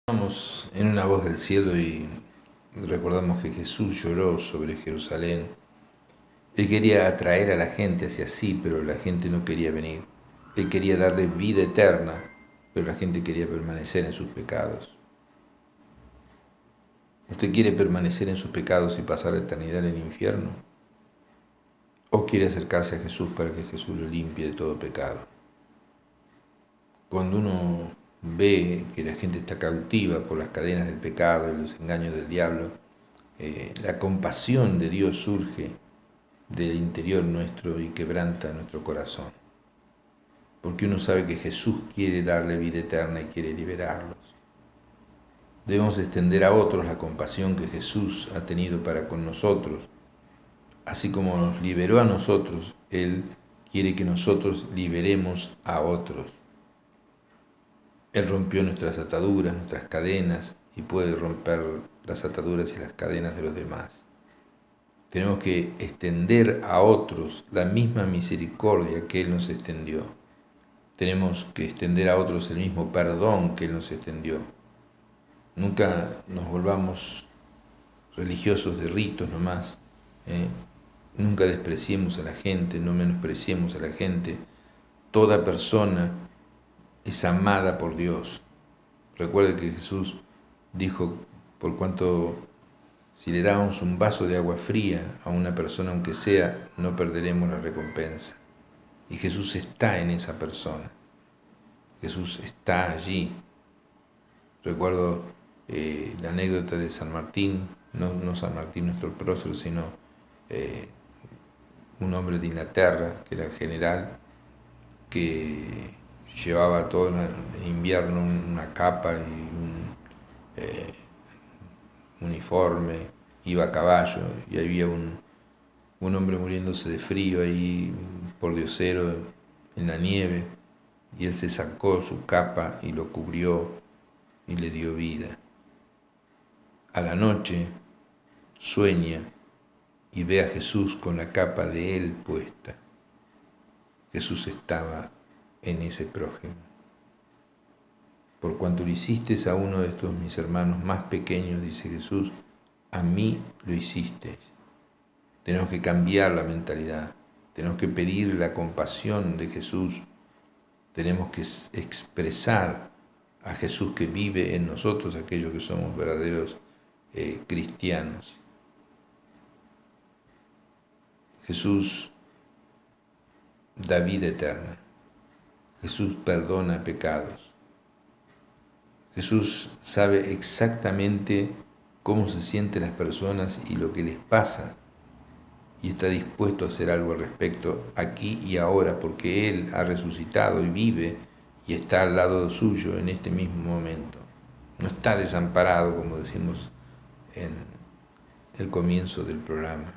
Estamos en una voz del cielo y recordamos que Jesús lloró sobre Jerusalén. Él quería atraer a la gente hacia sí, pero la gente no quería venir. Él quería darle vida eterna, pero la gente quería permanecer en sus pecados. ¿Usted quiere permanecer en sus pecados y pasar la eternidad en el infierno? ¿O quiere acercarse a Jesús para que Jesús lo limpie de todo pecado? Cuando uno ve que la gente está cautiva por las cadenas del pecado y los engaños del diablo, la compasión de Dios surge del interior nuestro y quebranta nuestro corazón. Porque uno sabe que Jesús quiere darle vida eterna y quiere liberarlos. Debemos extender a otros la compasión que Jesús ha tenido para con nosotros. Así como nos liberó a nosotros, Él quiere que nosotros liberemos a otros. Él rompió nuestras ataduras, nuestras cadenas, y puede romper las ataduras y las cadenas de los demás. Tenemos que extender a otros la misma misericordia que Él nos extendió. Tenemos que extender a otros el mismo perdón que Él nos extendió. Nunca nos volvamos religiosos de ritos nomás. Nunca despreciemos a la gente, no menospreciemos a la gente. Toda persona es amada por Dios. Recuerde que Jesús dijo, por cuanto si le damos un vaso de agua fría a una persona, aunque sea, no perderemos la recompensa. Y Jesús está en esa persona. Jesús está allí. Recuerdo la anécdota de San Martín, no San Martín nuestro prócer, sino un hombre de Inglaterra, que era general, que llevaba todo en invierno una capa y un uniforme, iba a caballo y había un hombre muriéndose de frío ahí por Diosero en la nieve, y él se sacó su capa y lo cubrió y le dio vida. A la noche sueña y ve a Jesús con la capa de él puesta. Jesús estaba en ese prójimo. Por cuanto lo hiciste a uno de estos mis hermanos más pequeños, dice Jesús, a mí lo hicisteis. Tenemos que cambiar la mentalidad, tenemos que pedir la compasión de Jesús, tenemos que expresar a Jesús que vive en nosotros, aquellos que somos verdaderos cristianos. Jesús da vida eterna, Jesús perdona pecados, Jesús sabe exactamente cómo se sienten las personas y lo que les pasa, y está dispuesto a hacer algo al respecto aquí y ahora, porque Él ha resucitado y vive y está al lado suyo en este mismo momento. No está desamparado, como decimos en el comienzo del programa.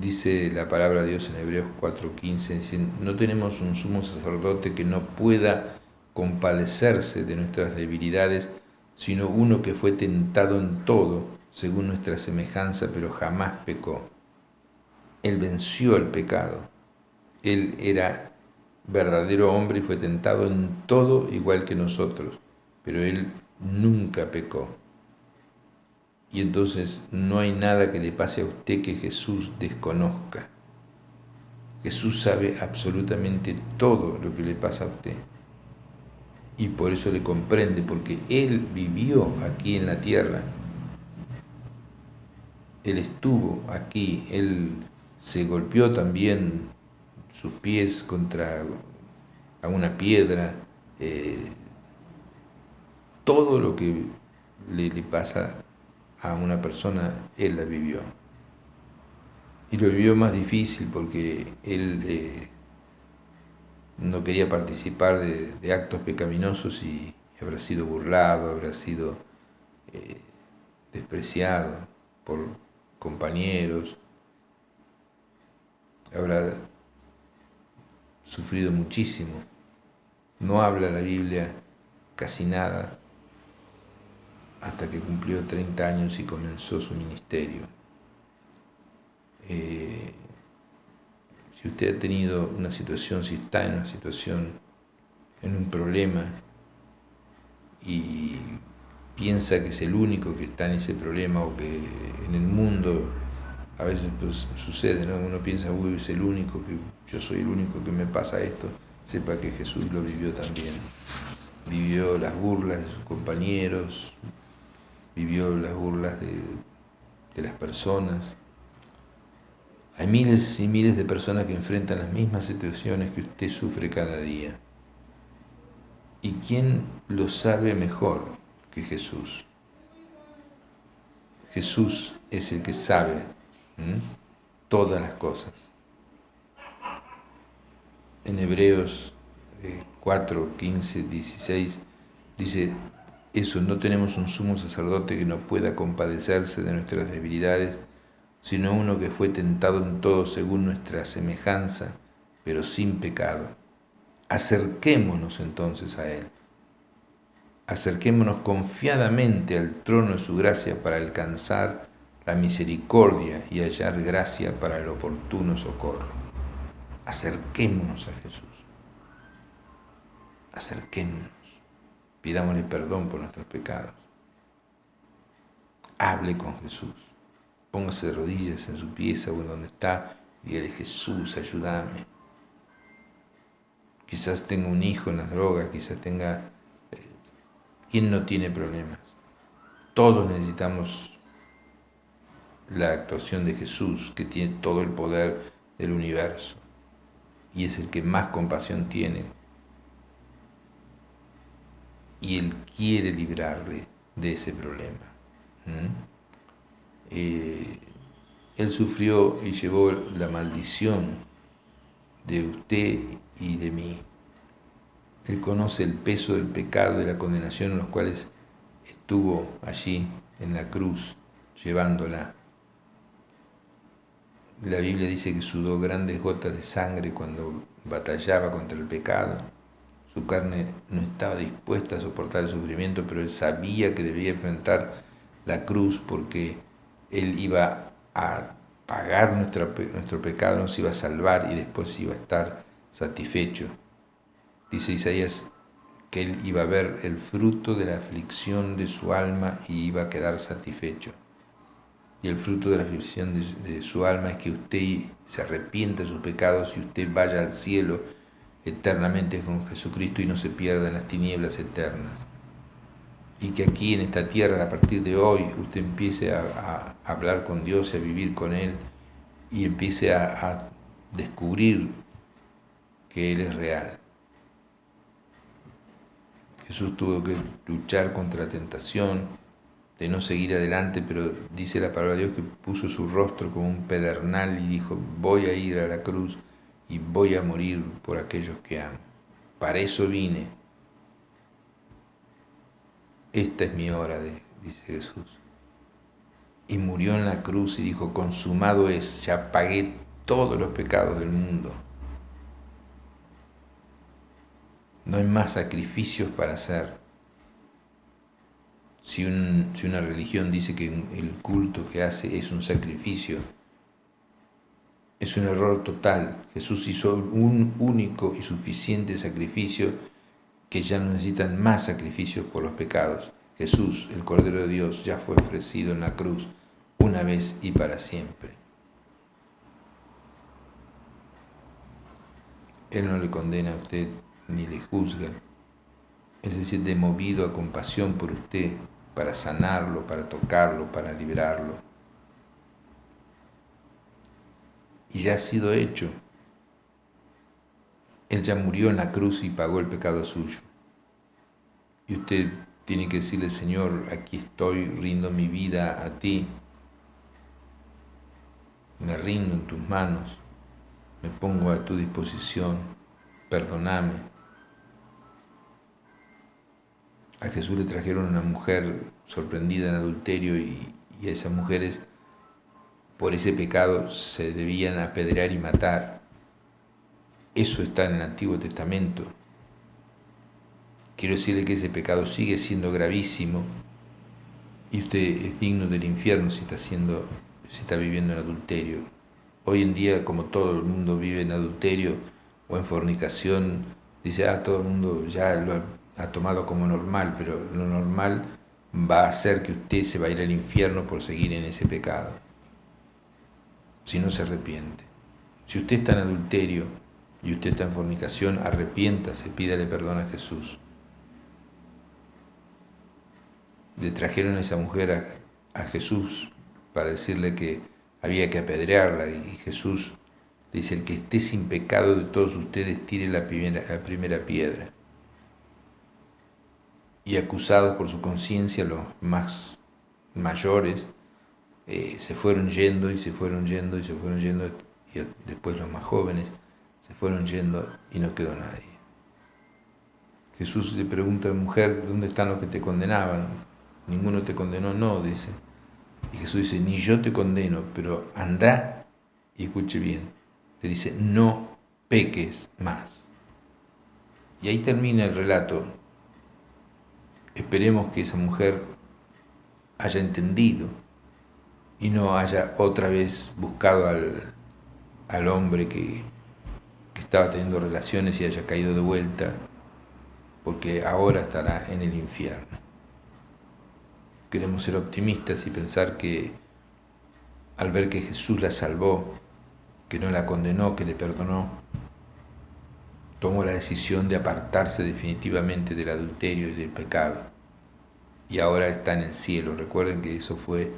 Dice la palabra de Dios en Hebreos 4:15, dice, no tenemos un sumo sacerdote que no pueda compadecerse de nuestras debilidades, sino uno que fue tentado en todo, según nuestra semejanza, pero jamás pecó. Él venció el pecado. Él era verdadero hombre y fue tentado en todo igual que nosotros, pero Él nunca pecó. Y entonces no hay nada que le pase a usted que Jesús desconozca. Jesús sabe absolutamente todo lo que le pasa a usted. Y por eso le comprende, porque Él vivió aquí en la tierra. Él estuvo aquí, Él se golpeó también sus pies contra una piedra. Todo lo que le pasa a una persona, Él la vivió. Y lo vivió más difícil porque Él no quería participar de actos pecaminosos y habrá sido burlado, habrá sido despreciado por compañeros, habrá sufrido muchísimo. No habla la Biblia casi nada hasta que cumplió 30 años y comenzó su ministerio. Si usted ha tenido una situación, si está en una situación, en un problema, y piensa que es el único que está en ese problema, o que en el mundo a veces pues, sucede, ¿no? Uno piensa, uy, es el único, que yo soy el único que me pasa esto. Sepa que Jesús lo vivió también. Vivió las burlas de sus compañeros, vivió las burlas de las personas. Hay miles y miles de personas que enfrentan las mismas situaciones que usted sufre cada día. ¿Y quién lo sabe mejor que Jesús? Jesús es el que sabe todas las cosas. En Hebreos 4, 15, 16 dice eso: no tenemos un sumo sacerdote que no pueda compadecerse de nuestras debilidades, sino uno que fue tentado en todo según nuestra semejanza, pero sin pecado. Acerquémonos entonces a Él. Acerquémonos confiadamente al trono de su gracia para alcanzar la misericordia y hallar gracia para el oportuno socorro. Acerquémonos a Jesús. Acerquémonos. Pidámosle perdón por nuestros pecados. Hable con Jesús. Póngase de rodillas en su pieza o en donde está y dígale: Jesús, ayúdame. Quizás tenga un hijo en las drogas, quizás tenga... ¿Quién no tiene problemas? Todos necesitamos la actuación de Jesús, que tiene todo el poder del universo y es el que más compasión tiene, y Él quiere librarle de ese problema. Él sufrió y llevó la maldición de usted y de mí. Él conoce el peso del pecado y de la condenación en los cuales estuvo allí en la cruz, llevándola. La Biblia dice que sudó grandes gotas de sangre cuando batallaba contra el pecado. Su carne no estaba dispuesta a soportar el sufrimiento, pero Él sabía que debía enfrentar la cruz porque Él iba a pagar nuestro pecado, nos iba a salvar y después iba a estar satisfecho. Dice Isaías que Él iba a ver el fruto de la aflicción de su alma y iba a quedar satisfecho. Y el fruto de la aflicción de su alma es que usted se arrepienta de sus pecados y usted vaya al cielo eternamente con Jesucristo y no se pierda en las tinieblas eternas. Y que aquí en esta tierra, a partir de hoy, usted empiece a hablar con Dios, a vivir con Él y empiece a descubrir que Él es real. Jesús tuvo que luchar contra la tentación de no seguir adelante, pero dice la palabra de Dios que puso su rostro como un pedernal y dijo: voy a ir a la cruz y voy a morir por aquellos que amo. Para eso vine. Esta es mi hora, dice Jesús. Y murió en la cruz y dijo: consumado es, ya pagué todos los pecados del mundo. No hay más sacrificios para hacer. Si una religión dice que el culto que hace es un sacrificio, es un error total. Jesús hizo un único y suficiente sacrificio, que ya no necesitan más sacrificios por los pecados. Jesús, el Cordero de Dios, ya fue ofrecido en la cruz una vez y para siempre. Él no le condena a usted ni le juzga. Es decir, de movido a compasión por usted, para sanarlo, para tocarlo, para liberarlo. Y ya ha sido hecho. Él ya murió en la cruz y pagó el pecado suyo. Y usted tiene que decirle: Señor, aquí estoy, rindo mi vida a ti. Me rindo en tus manos, me pongo a tu disposición, perdóname. A Jesús le trajeron una mujer sorprendida en adulterio y a esas mujeres por ese pecado se debían apedrear y matar. Eso está en el Antiguo Testamento. Quiero decirle que ese pecado sigue siendo gravísimo y usted es digno del infierno si está viviendo en adulterio. Hoy en día, como todo el mundo vive en adulterio o en fornicación, dice: todo el mundo ya ha tomado como normal, pero lo normal va a hacer que usted se va a ir al infierno por seguir en ese pecado, si no se arrepiente. Si usted está en adulterio y usted está en fornicación, arrepiéntase, pídale perdón a Jesús. Le trajeron a esa mujer a Jesús para decirle que había que apedrearla, y Jesús dice: el que esté sin pecado de todos ustedes tire la primera piedra. Y acusados por su conciencia, los más mayores se fueron yendo y se fueron yendo y se fueron yendo, y después los más jóvenes se fueron yendo y no quedó nadie. Jesús le pregunta: mujer, ¿dónde están los que te condenaban? ¿Ninguno te condenó? No, dice. Y Jesús dice: ni yo te condeno, pero anda, y escuche bien, le dice: no peques más. Y ahí termina el relato. Esperemos que esa mujer haya entendido y no haya otra vez buscado al hombre que estaba teniendo relaciones y haya caído de vuelta, porque ahora estará en el infierno. Queremos ser optimistas y pensar que al ver que Jesús la salvó, que no la condenó, que le perdonó, tomó la decisión de apartarse definitivamente del adulterio y del pecado, y ahora está en el cielo. Recuerden que eso fue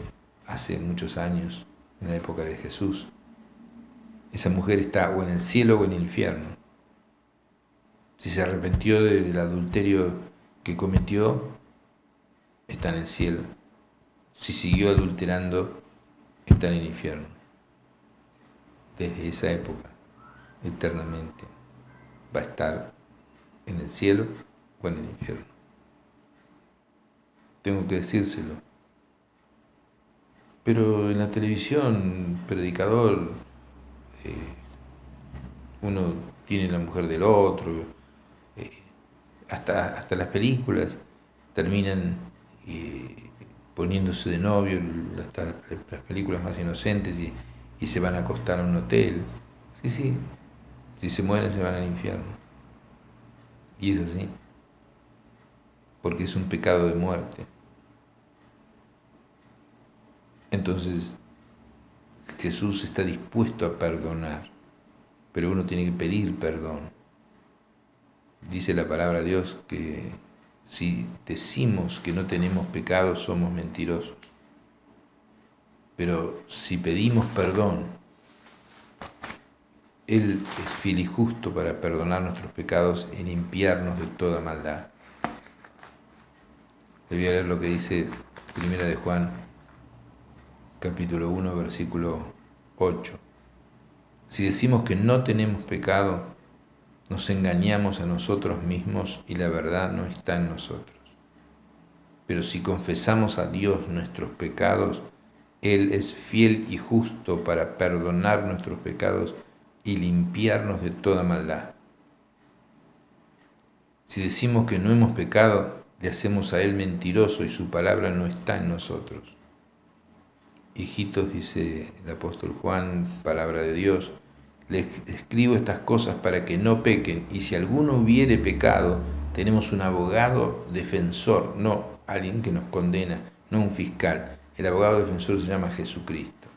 hace muchos años, en la época de Jesús. Esa mujer está o en el cielo o en el infierno. Si se arrepintió del adulterio que cometió, está en el cielo. Si siguió adulterando, está en el infierno. Desde esa época, eternamente, va a estar en el cielo o en el infierno. Tengo que decírselo. Pero en la televisión, predicador, uno tiene la mujer del otro, hasta las películas terminan poniéndose de novio, hasta las películas más inocentes, y se van a acostar a un hotel. Sí, si se mueren se van al infierno. Y es así, porque es un pecado de muerte. Entonces Jesús está dispuesto a perdonar, pero uno tiene que pedir perdón. Dice la palabra de Dios que si decimos que no tenemos pecado, somos mentirosos. Pero si pedimos perdón, Él es fiel y justo para perdonar nuestros pecados y limpiarnos de toda maldad. Le voy a leer lo que dice 1 de Juan, capítulo 1, versículo 8. Si decimos que no tenemos pecado, nos engañamos a nosotros mismos y la verdad no está en nosotros. Pero si confesamos a Dios nuestros pecados, Él es fiel y justo para perdonar nuestros pecados y limpiarnos de toda maldad. Si decimos que no hemos pecado, le hacemos a Él mentiroso y su palabra no está en nosotros. Hijitos, dice el apóstol Juan, palabra de Dios, les escribo estas cosas para que no pequen, y si alguno hubiere pecado, tenemos un abogado defensor, no alguien que nos condena, no un fiscal. El abogado defensor se llama Jesucristo.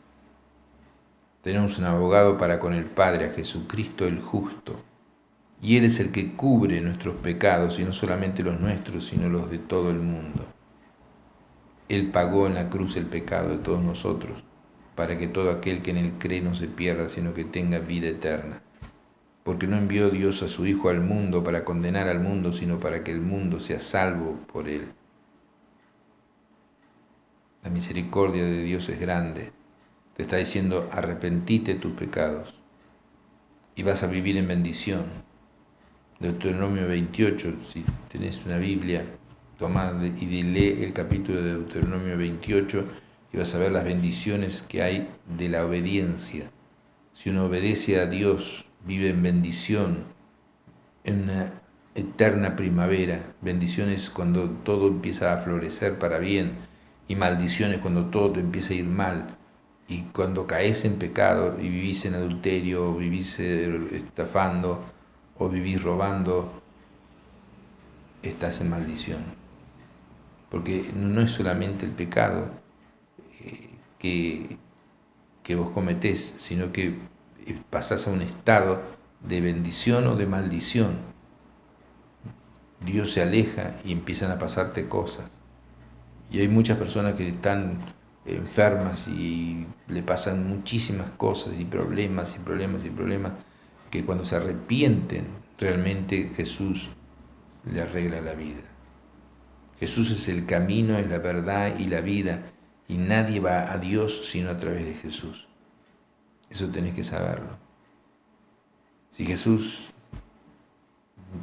Tenemos un abogado para con el Padre, a Jesucristo el justo, y Él es el que cubre nuestros pecados, y no solamente los nuestros, sino los de todo el mundo. Él pagó en la cruz el pecado de todos nosotros, para que todo aquel que en Él cree no se pierda, sino que tenga vida eterna. Porque no envió Dios a su Hijo al mundo para condenar al mundo, sino para que el mundo sea salvo por Él. La misericordia de Dios es grande. Te está diciendo: arrepentite de tus pecados y vas a vivir en bendición. Deuteronomio 28, si tenés una Biblia, toma y lee el capítulo de Deuteronomio 28 y vas a ver las bendiciones que hay de la obediencia. Si uno obedece a Dios, vive en bendición, en una eterna primavera. Bendiciones cuando todo empieza a florecer para bien, y maldiciones cuando todo te empieza a ir mal. Y cuando caes en pecado y vivís en adulterio, o vivís estafando, o vivís robando, estás en maldición. Porque no es solamente el pecado que vos cometés, sino que pasás a un estado de bendición o de maldición. Dios se aleja y empiezan a pasarte cosas. Y hay muchas personas que están enfermas y le pasan muchísimas cosas y problemas y problemas y problemas, que cuando se arrepienten, realmente Jesús le arregla la vida. Jesús es el camino, es la verdad y la vida, y nadie va a Dios sino a través de Jesús. Eso tenés que saberlo. Si Jesús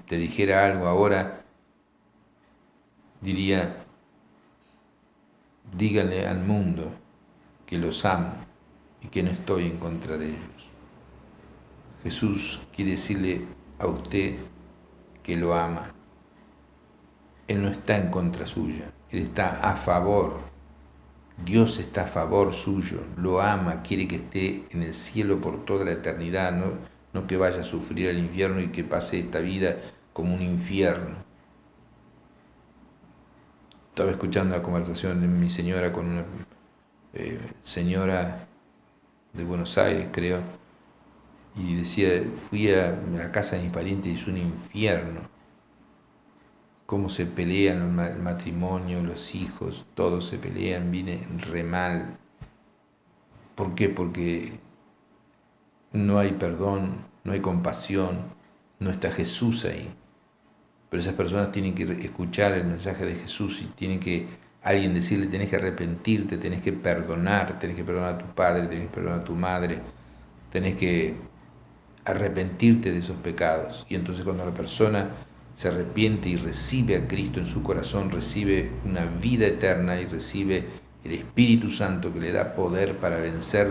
te dijera algo ahora, diría: díganle al mundo que los amo y que no estoy en contra de ellos. Jesús quiere decirle a usted que lo ama. Él no está en contra suya, Él está a favor. Dios está a favor suyo, lo ama, quiere que esté en el cielo por toda la eternidad, no que vaya a sufrir el infierno y que pase esta vida como un infierno. Estaba escuchando la conversación de mi señora con una señora de Buenos Aires, creo, y decía: fui a la casa de mis parientes y es un infierno. Cómo se pelean el matrimonio, los hijos, todos se pelean, viene re mal. ¿Por qué? Porque no hay perdón, no hay compasión, no está Jesús ahí. Pero esas personas tienen que escuchar el mensaje de Jesús y tienen que alguien decirle: tenés que arrepentirte, tenés que perdonar a tu padre, tenés que perdonar a tu madre, tenés que arrepentirte de esos pecados. Y entonces cuando la persona se arrepiente y recibe a Cristo en su corazón, recibe una vida eterna y recibe el Espíritu Santo que le da poder para vencer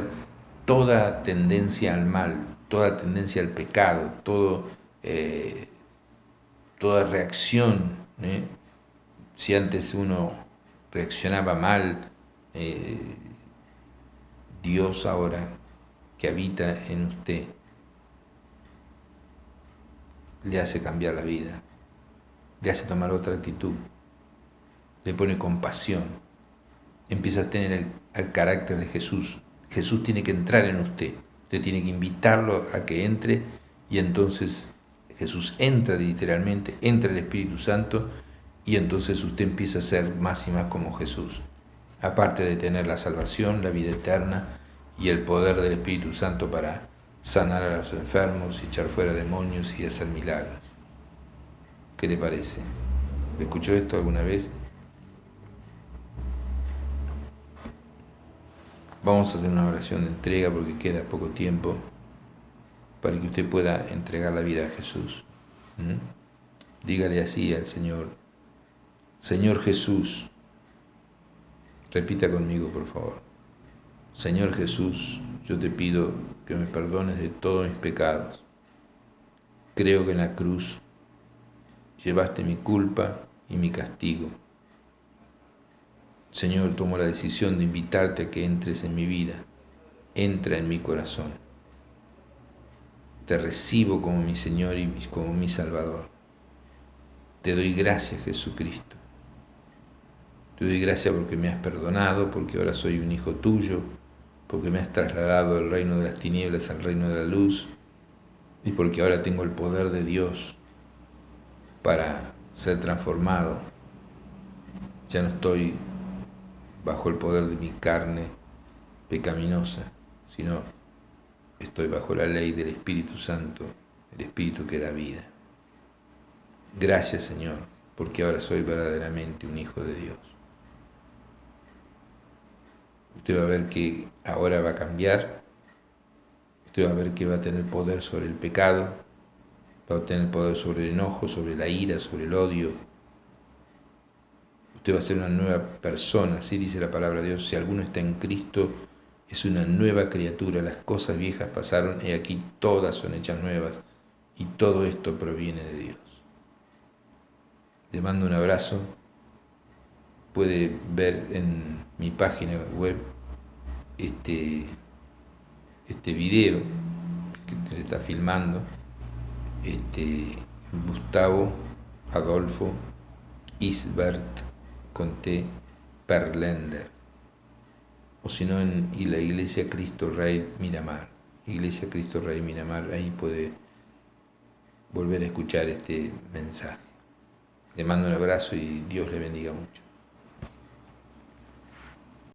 toda tendencia al mal, toda tendencia al pecado, toda reacción. Si antes uno reaccionaba mal, Dios ahora que habita en usted le hace cambiar la vida, le hace tomar otra actitud, le pone compasión, empieza a tener el carácter de Jesús. Jesús tiene que entrar en usted tiene que invitarlo a que entre, y entonces Jesús entra literalmente, entra el Espíritu Santo, y entonces usted empieza a ser más y más como Jesús. Aparte de tener la salvación, la vida eterna y el poder del Espíritu Santo para sanar a los enfermos, echar fuera demonios y hacer milagros. ¿Qué le parece? ¿Escuchó esto alguna vez? Vamos a hacer una oración de entrega porque queda poco tiempo para que usted pueda entregar la vida a Jesús. Dígale así al Señor: Señor Jesús, repita conmigo por favor: Señor Jesús, yo te pido que me perdones de todos mis pecados. Creo que en la cruz llevaste mi culpa y mi castigo. Señor, tomo la decisión de invitarte a que entres en mi vida. Entra en mi corazón. Te recibo como mi Señor y como mi Salvador. Te doy gracias, Jesucristo. Te doy gracias porque me has perdonado, porque ahora soy un hijo tuyo, porque me has trasladado del reino de las tinieblas al reino de la luz, y porque ahora tengo el poder de Dios para ser transformado. Ya no estoy bajo el poder de mi carne pecaminosa, sino estoy bajo la ley del Espíritu Santo, el Espíritu que da vida. Gracias, Señor, porque ahora soy verdaderamente un hijo de Dios. Usted va a ver que ahora va a cambiar, usted va a ver que va a tener poder sobre el pecado, va a tener poder sobre el enojo, sobre la ira, sobre el odio. Usted va a ser una nueva persona, así dice la palabra de Dios: si alguno está en Cristo, es una nueva criatura, las cosas viejas pasaron y aquí todas son hechas nuevas, y todo esto proviene de Dios. Le mando un abrazo. Puede ver en mi página web este video que se está filmando, Gustavo Adolfo Isbert con T Perlender, o si no en y la Iglesia Cristo Rey Miramar. Iglesia Cristo Rey Miramar, ahí puede volver a escuchar este mensaje. Le mando un abrazo y Dios le bendiga mucho.